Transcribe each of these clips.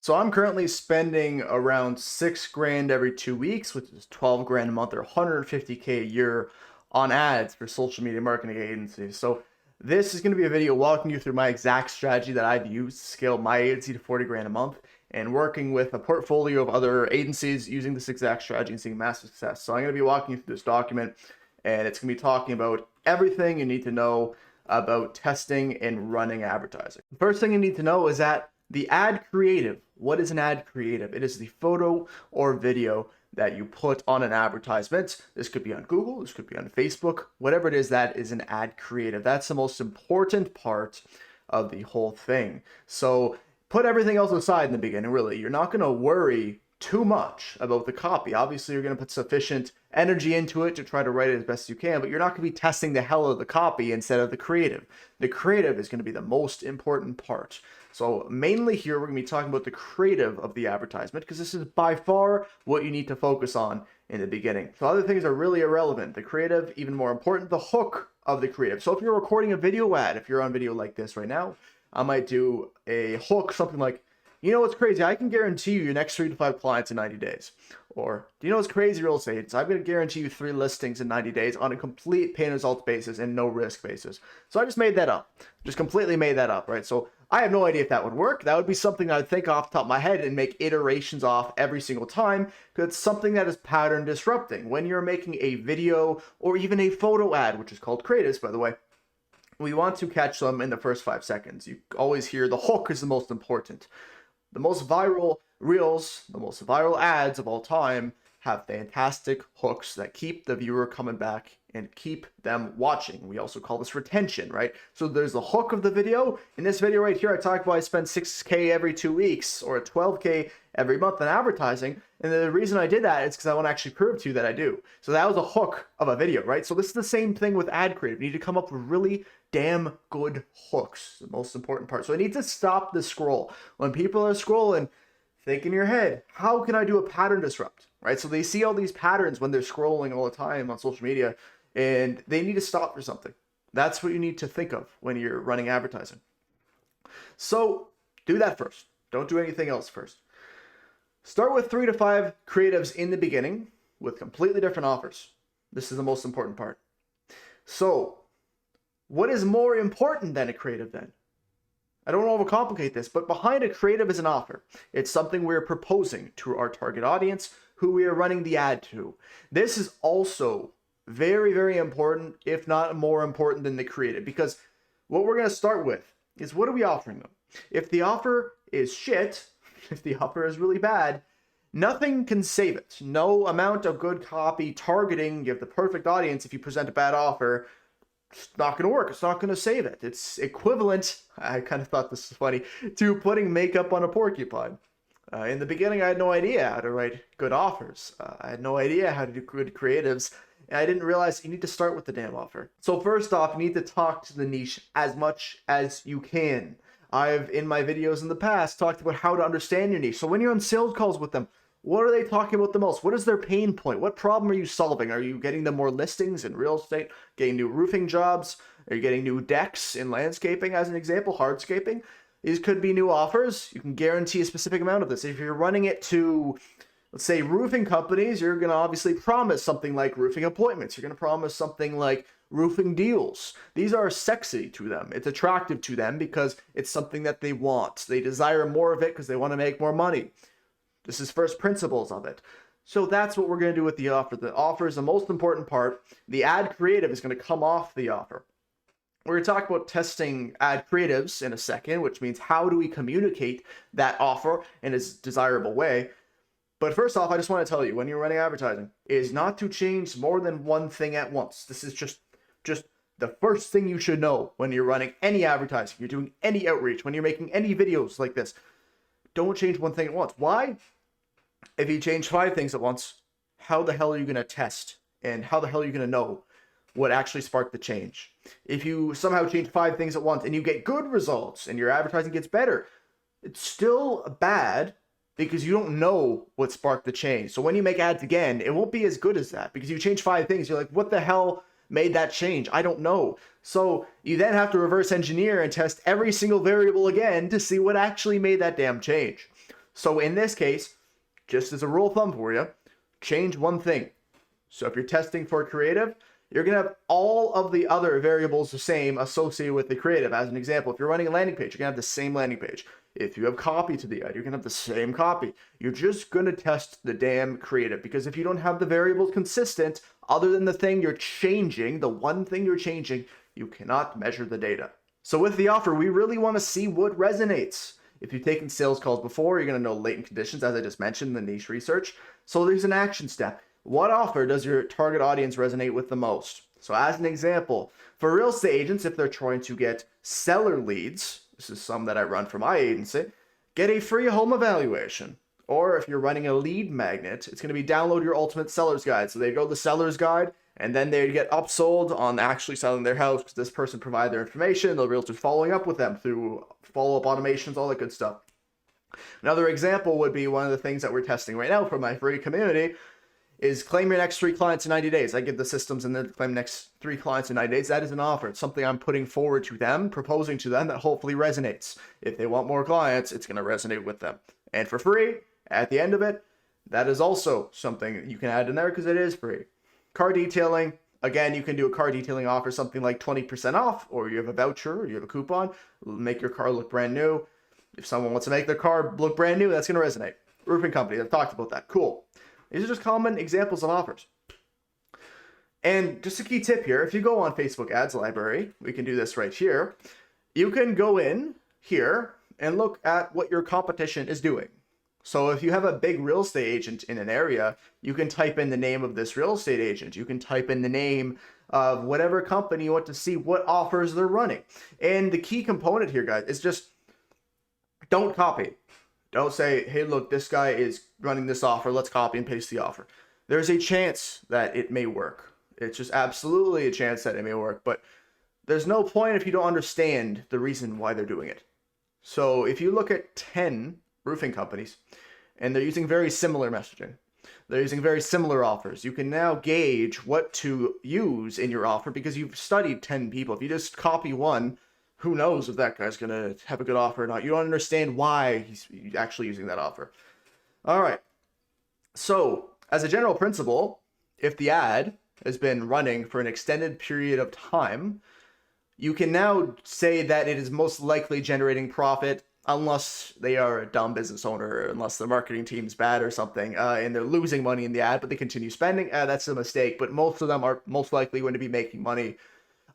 So I'm currently spending around 6 grand every 2 weeks, which is 12 grand a month or 150K a year on ads for social media marketing agencies. So this is going to be a video walking you through my exact strategy that I've used to scale my agency to 40 grand a month and working with a portfolio of other agencies using this exact strategy and seeing massive success. So I'm going to be walking you through this document, and it's going to be talking about everything you need to know about testing and running advertising. The first thing you need to know is that the ad creative. What is an ad creative? It is the photo or video that you put on an advertisement. This could be on Google, this could be on Facebook, whatever it is, that is an ad creative. That's the most important part of the whole thing. So put everything else aside in the beginning, really. You're not going to worry too much about the copy. Obviously, you're going to put sufficient energy into it to try to write it as best you can, but you're not going to be testing the hell out of the copy instead of the creative. The creative is going to be the most important part. So mainly here, we're going to be talking about the creative of the advertisement because this is by far what you need to focus on in the beginning. So other things are really irrelevant. The creative, even more important, the hook of the creative. So if you're recording a video ad, if you're on video like this right now, I might do a hook, something like, you know what's crazy? I can guarantee you your next 3 to 5 clients in 90 days. Or, do you know what's crazy, real estate? So I'm going to guarantee you 3 listings in 90 days on a complete pay and results basis and no risk basis. So I just made that up. Just completely made that up, right? So I have no idea if that would work. That would be something that I'd think off the top of my head and make iterations off every single time, because it's something that is pattern disrupting. When you're making a video or even a photo ad, which is called creatives, by the way, we want to catch them in the first 5 seconds. You always hear the hook is the most important. The most viral reels, the most viral ads of all time have fantastic hooks that keep the viewer coming back and keep them watching. We also call this retention, right? So there's the hook of the video. In this video right here, I talk about I spend 6K every 2 weeks or 12K every month on advertising. And the reason I did that is because I want to actually prove to you that I do. So that was a hook of a video, right? So this is the same thing with ad creative. You need to come up with really damn good hooks, the most important part. So I need to stop the scroll. When people are scrolling, think in your head, how can I do a pattern disrupt, right? So they see all these patterns when they're scrolling all the time on social media, and they need to stop for something. That's what you need to think of when you're running advertising. So do that first. Don't do anything else first. Start with 3 to 5 creatives in the beginning with completely different offers. This is the most important part. So what is more important than a creative then? I don't want to overcomplicate this, but behind a creative is an offer. It's something we're proposing to our target audience, who we are running the ad to. This is also very, very important, if not more important than the creative, because what we're going to start with is, what are we offering them? If the offer is shit, if the offer is really bad, nothing can save it. No amount of good copy, targeting, you have the perfect audience. If you present a bad offer, it's not going to work. It's not going to save it. It's equivalent, I kind of thought this was funny, to putting makeup on a porcupine. In the beginning, I had no idea how to write good offers. I had no idea how to do good creatives. And I didn't realize you need to start with the damn offer. So first off, you need to talk to the niche as much as you can. I've, in my videos in the past, talked about how to understand your niche. So when you're on sales calls with them, what are they talking about the most? What is their pain point? What problem are you solving? Are you getting them more listings in real estate? Getting new roofing jobs? Are you getting new decks in landscaping, as an example, hardscaping? These could be new offers. You can guarantee a specific amount of this. If you're running it to, let's say, roofing companies, you're going to obviously promise something like roofing appointments. You're going to promise something like roofing deals. These are sexy to them. It's attractive to them because it's something that they want. They desire more of it because they want to make more money. This is first principles of it. So that's what we're going to do with the offer. The offer is the most important part. The ad creative is going to come off the offer. We're going to talk about testing ad creatives in a second, which means how do we communicate that offer in a desirable way. But first off, I just want to tell you, when you're running advertising, is not to change more than one thing at once. This is just the first thing you should know when you're running any advertising, you're doing any outreach, when you're making any videos like this. Don't change one thing at once. Why? If you change 5 things at once, how the hell are you going to test? And how the hell are you going to know what actually sparked the change? If you somehow change 5 things at once and you get good results and your advertising gets better, it's still bad because you don't know what sparked the change. So when you make ads again, it won't be as good as that because you change 5 things. You're like, what the hell made that change? I don't know. So you then have to reverse engineer and test every single variable again to see what actually made that damn change. So in this case, just as a rule of thumb for you, change one thing. So if you're testing for creative, you're going to have all of the other variables the same associated with the creative. As an example, if you're running a landing page, you're going to have the same landing page. If you have copy to the ad, you're going to have the same copy. You're just going to test the damn creative, because if you don't have the variables consistent, other than the thing you're changing, the one thing you're changing, you cannot measure the data. So with the offer, we really want to see what resonates. If you've taken sales calls before, you're going to know latent conditions, as I just mentioned, the niche research. So there's an action step. What offer does your target audience resonate with the most? So as an example, for real estate agents, if they're trying to get seller leads, this is some that I run for my agency, get a free home evaluation. Or if you're running a lead magnet, it's going to be download your ultimate seller's guide. So they go to the seller's guide, and then they get upsold on actually selling their house because this person provided their information. The realtor's following up with them through follow-up automations, all that good stuff. Another example would be one of the things that we're testing right now for my free community is claim your next 3 clients in 90 days. I give the systems and then claim next 3 clients in 90 days. That is an offer. It's something I'm putting forward to them, proposing to them that hopefully resonates. If they want more clients, it's going to resonate with them. And for free, at the end of it, that is also something you can add in there because it is free. Car detailing. Again, you can do a car detailing offer, something like 20% off, or you have a voucher, or you have a coupon, make your car look brand new. If someone wants to make their car look brand new, that's going to resonate. Roofing company, I've talked about that. Cool. These are just common examples of offers. And just a key tip here, if you go on Facebook Ads Library, we can do this right here. You can go in here and look at what your competition is doing. So if you have a big real estate agent in an area, you can type in the name of this real estate agent. You can type in the name of whatever company you want to see what offers they're running. And the key component here, guys, is just don't copy. Don't say, hey, look, this guy is running this offer. Let's copy and paste the offer. There's a chance that it may work. It's just absolutely a chance that it may work. But there's no point if you don't understand the reason why they're doing it. So if you look at 10 roofing companies and they're using very similar messaging, they're using very similar offers, you can now gauge what to use in your offer because you've studied 10 people. If you just copy one, who knows if that guy's going to have a good offer or not. You don't understand why he's actually using that offer. All right. So as a general principle, if the ad has been running for an extended period of time, you can now say that it is most likely generating profit unless they are a dumb business owner, unless their marketing team's bad or something, and they're losing money in the ad, but they continue spending. That's a mistake. But most of them are most likely going to be making money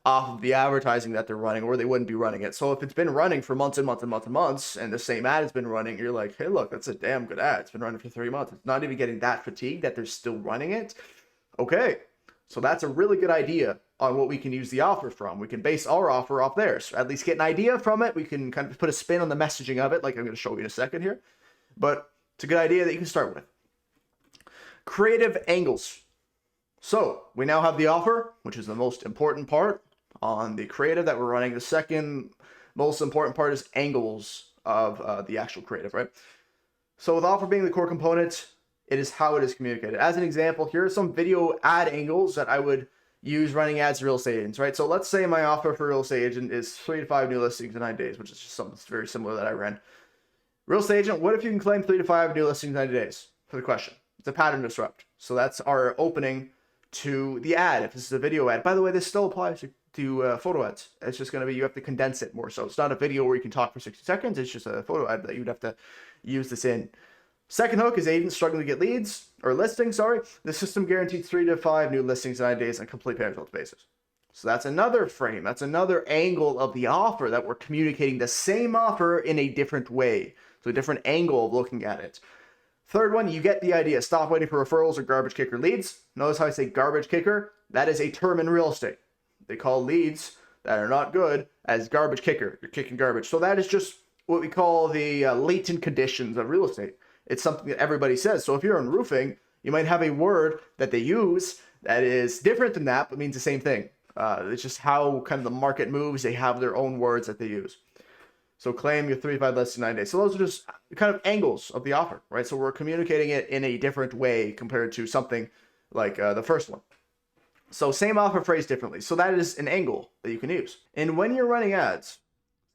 off of the advertising that they're running, or they wouldn't be running it. So if it's been running for months and months and months and months, and the same ad has been running, you're like, hey, look, that's a damn good ad. It's been running for 3 months. It's not even getting that fatigued that they're still running it. Okay, so that's a really good idea on what we can use the offer from. We can base our offer off theirs. So at least get an idea from it. We can kind of put a spin on the messaging of it, like I'm going to show you in a second here. But it's a good idea that you can start with. Creative angles. So we now have the offer, which is the most important part on the creative that we're running. The second most important part is angles of the actual creative, right? So with offer being the core component, it is how it is communicated. As an example, here are some video ad angles that I would use running ads to real estate agents, right? So let's say my offer for real estate agent is 3 to 5 new listings in 90 days, which is just something that's very similar that I ran. Real estate agent, what if you can claim 3 to 5 new listings in 90 days? For the question. It's a pattern disrupt. So that's our opening to the ad. If this is a video ad, by the way, this still applies to photo ads. It's just going to be, you have to condense it more. So it's not a video where you can talk for 60 seconds. It's just a photo ad that you'd have to use this in. Second hook is agents struggling to get leads or listings. Sorry, the system guaranteed 3 to 5 new listings in 90 days on a complete pay results basis. So that's another frame. That's another angle of the offer that we're communicating the same offer in a different way. So a different angle of looking at it. Third one, you get the idea. Stop waiting for referrals or garbage kicker leads. Notice how I say garbage kicker? That is a term in real estate. They call leads that are not good as garbage kicker. You're kicking garbage. So that is just what we call the latent conditions of real estate. It's something that everybody says. So if you're in roofing, you might have a word that they use that is different than that, but means the same thing. It's just how kind of the market moves. They have their own words that they use. So claim your 3 to 5 less than 9 days. So those are just kind of angles of the offer, right? So we're communicating it in a different way compared to something like the first one. So same offer phrase differently. So that is an angle that you can use. And when you're running ads,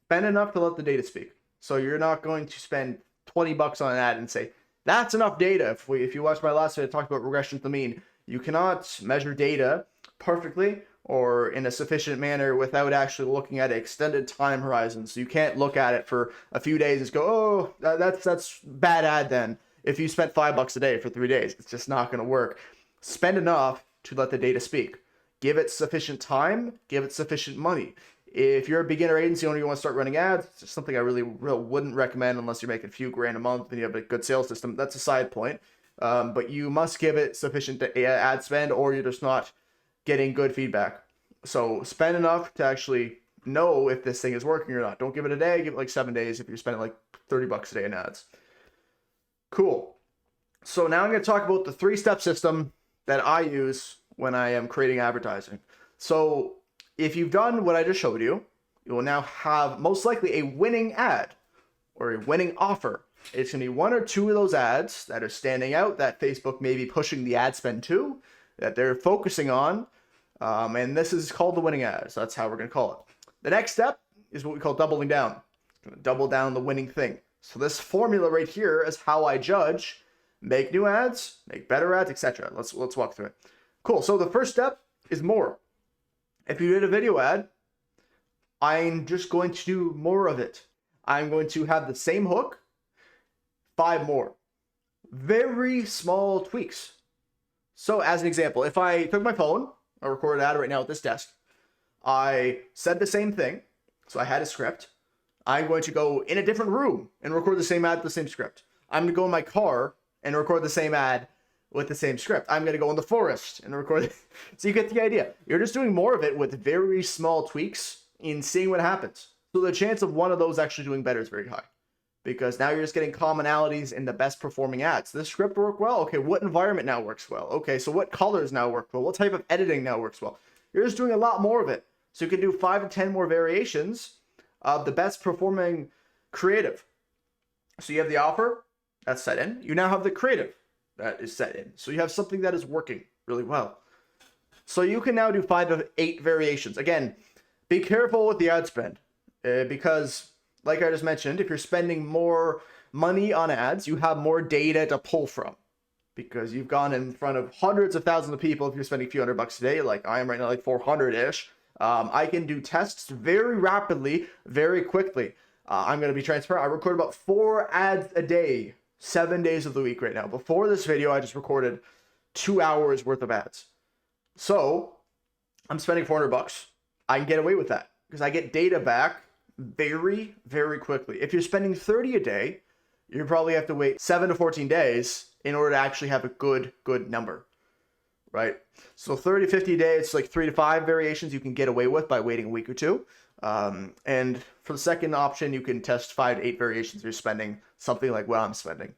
spend enough to let the data speak. So you're not going to spend $20 on an ad and say, that's enough data. If you watch my last video, I talked about regression to the mean. You cannot measure data perfectly or in a sufficient manner without actually looking at an extended time horizon. So you can't look at it for a few days and just go, oh, that's bad ad then. If you spent $5 a day for 3 days, it's just not going to work. Spend enough to let the data speak. Give it sufficient time, give it sufficient money. If you're a beginner agency owner, you want to start running ads, it's something I really wouldn't recommend unless you're making a few grand a month and you have a good sales system. That's a side point. But you must give it sufficient ad spend or you're just not getting good feedback. So spend enough to actually know if this thing is working or not. Don't give it a day, give it like 7 days if you're spending like $30 a day in ads. Cool. So now I'm going to talk about the 3-step system that I use when I am creating advertising. So if you've done what I just showed you, you will now have most likely a winning ad or a winning offer. It's going to be 1 or 2 of those ads that are standing out that Facebook may be pushing the ad spend to, that they're focusing on. And this is called the winning ad. So that's how we're going to call it. The next step is what we call doubling down. Double down the winning thing. So this formula right here is how I judge, make new ads, make better ads, etc. Let's walk through it. Cool. So the first step is more. If you did a video ad, I'm just going to do more of it. I'm going to have the same hook, 5 more. Very small tweaks. So as an example, if I took my phone, I recorded an ad right now at this desk, I said the same thing, so I had a script. I'm going to go in a different room and record the same ad with the same script. I'm going to go in my car and record the same ad with the same script. I'm going to go in the forest and record it. So you get the idea. You're just doing more of it with very small tweaks and seeing what happens. So the chance of one of those actually doing better is very high because now you're just getting commonalities in the best performing ads. This script worked well. Okay, what environment now works well? Okay, so what colors now work well? What type of editing now works well? You're just doing a lot more of it. So you can do 5 to 10 more variations of the best performing creative. So you have the offer that's set in. You now have the creative that is set in. So you have something that is working really well. So you can now do 5 to 8 variations. Again, be careful with the ad spend because like I just mentioned, if you're spending more money on ads, you have more data to pull from because you've gone in front of hundreds of thousands of people. If you're spending a few $100 a day, like I am right now, like 400-ish, I can do tests very rapidly, very quickly. I'm going to be transparent. I record about 4 ads a day, 7 days of the week right now. Before this video, I just recorded 2 hours worth of ads. So I'm spending $400. I can get away with that because I get data back very, very quickly. If you're spending 30 a day, you probably have to wait 7 to 14 days in order to actually have a good number, right? So 30, 50 a day, it's like 3 to 5 variations you can get away with by waiting a week or 2. And for the second option, you can test 5 to 8 variations if you're spending something like what I'm spending.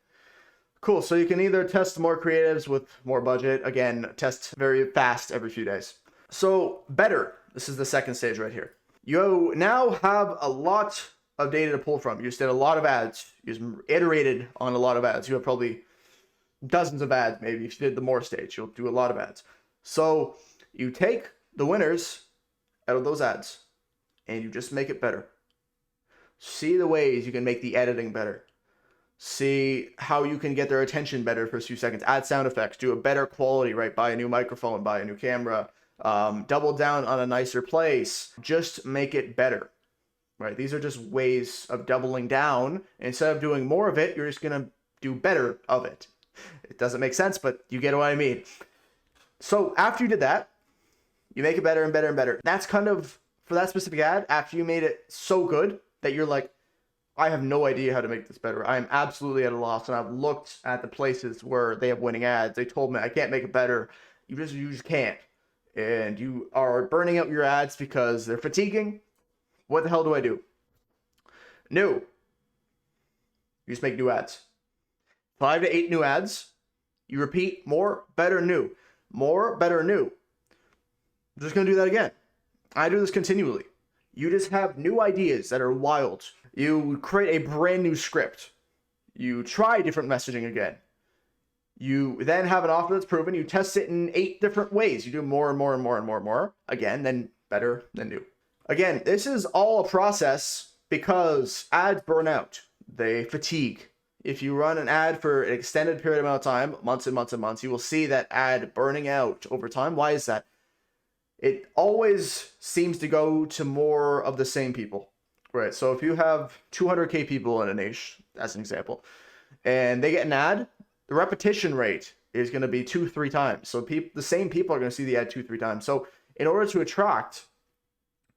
Cool, so you can either test more creatives with more budget, again, test very fast every few days. So better, this is the second stage right here. You now have a lot of data to pull from. You just did a lot of ads. You iterated on a lot of ads. You have probably dozens of ads, maybe. If you did the more stage, you'll do a lot of ads. So you take the winners out of those ads and you just make it better. See the ways you can make the editing better. See how you can get their attention better for a few seconds. Add sound effects. Do a better quality, right? Buy a new microphone, buy a new camera. Double down on a nicer place. Just make it better, right? These are just ways of doubling down. Instead of doing more of it, you're just going to do better of it. It doesn't make sense, but you get what I mean. So after you did that, you make it better and better and better. That's kind of, for that specific ad, after you made it so good that you're like, I have no idea how to make this better. I am absolutely at a loss. And I've looked at the places where they have winning ads. They told me I can't make it better. You just can't. And you are burning out your ads because they're fatiguing. What the hell do I do? New. You just make new ads. 5 to 8 new ads. You repeat more, better, new. More, better, new. I'm just going to do that again. I do this continually. You just have new ideas that are wild. You create a brand new script. You try different messaging again. You then have an offer that's proven. You test it in 8 different ways. You do more and more and more and more and more. Again, then better, then new. Again, this is all a process because ads burn out. They fatigue. if you run an ad for an extended period amount of time, months and months and months, you will see that ad burning out over time. Why is that? It always seems to go to more of the same people, right? So if you have 200K people in a niche, as an example, and they get an ad, the repetition rate is going to be 2-3 times. So the same people are going to see the ad 2-3 times. So in order to attract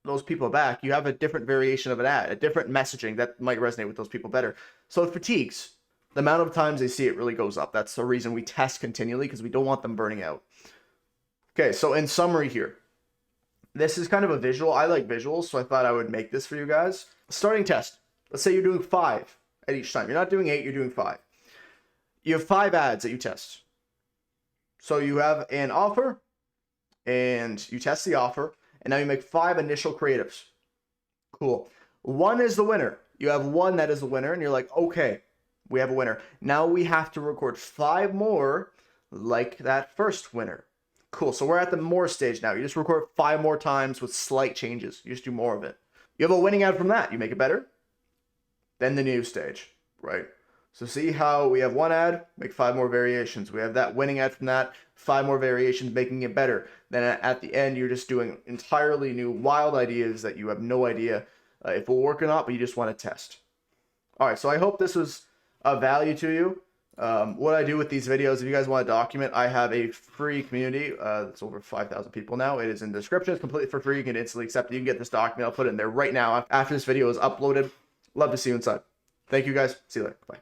those people back, you have a different variation of an ad, a different messaging that might resonate with those people better. So it fatigues. The amount of times they see it really goes up. That's the reason we test continually, because we don't want them burning out. Okay, so in summary here, this is kind of a visual. I like visuals, so I thought I would make this for you guys. Starting test. Let's say you're doing 5 at each time. You're not doing 8, you're doing 5. You have 5 ads that you test. So you have an offer, and you test the offer, and now you make 5 initial creatives. Cool. 1 is the winner. You have 1 that is the winner, and you're like, okay, we have a winner. Now we have to record 5 more like that first winner. Cool. So we're at the more stage now. You just record 5 more times with slight changes. You just do more of it. You have a winning ad from that. You make it better. Then the new stage, right? So see how we have 1 ad, make 5 more variations. We have that winning ad from that, 5 more variations, making it better. Then at the end, you're just doing entirely new wild ideas that you have no idea if will work or not, but you just want to test. All right, so I hope this was of value to you. What I do with these videos, if you guys want to document, I have a free community. It's over 5,000 people now. It is in the description. It's completely for free. You can instantly accept it. You can get this document. I'll put it in there right now after this video is uploaded. Love to see you inside. Thank you guys. See you later. Bye.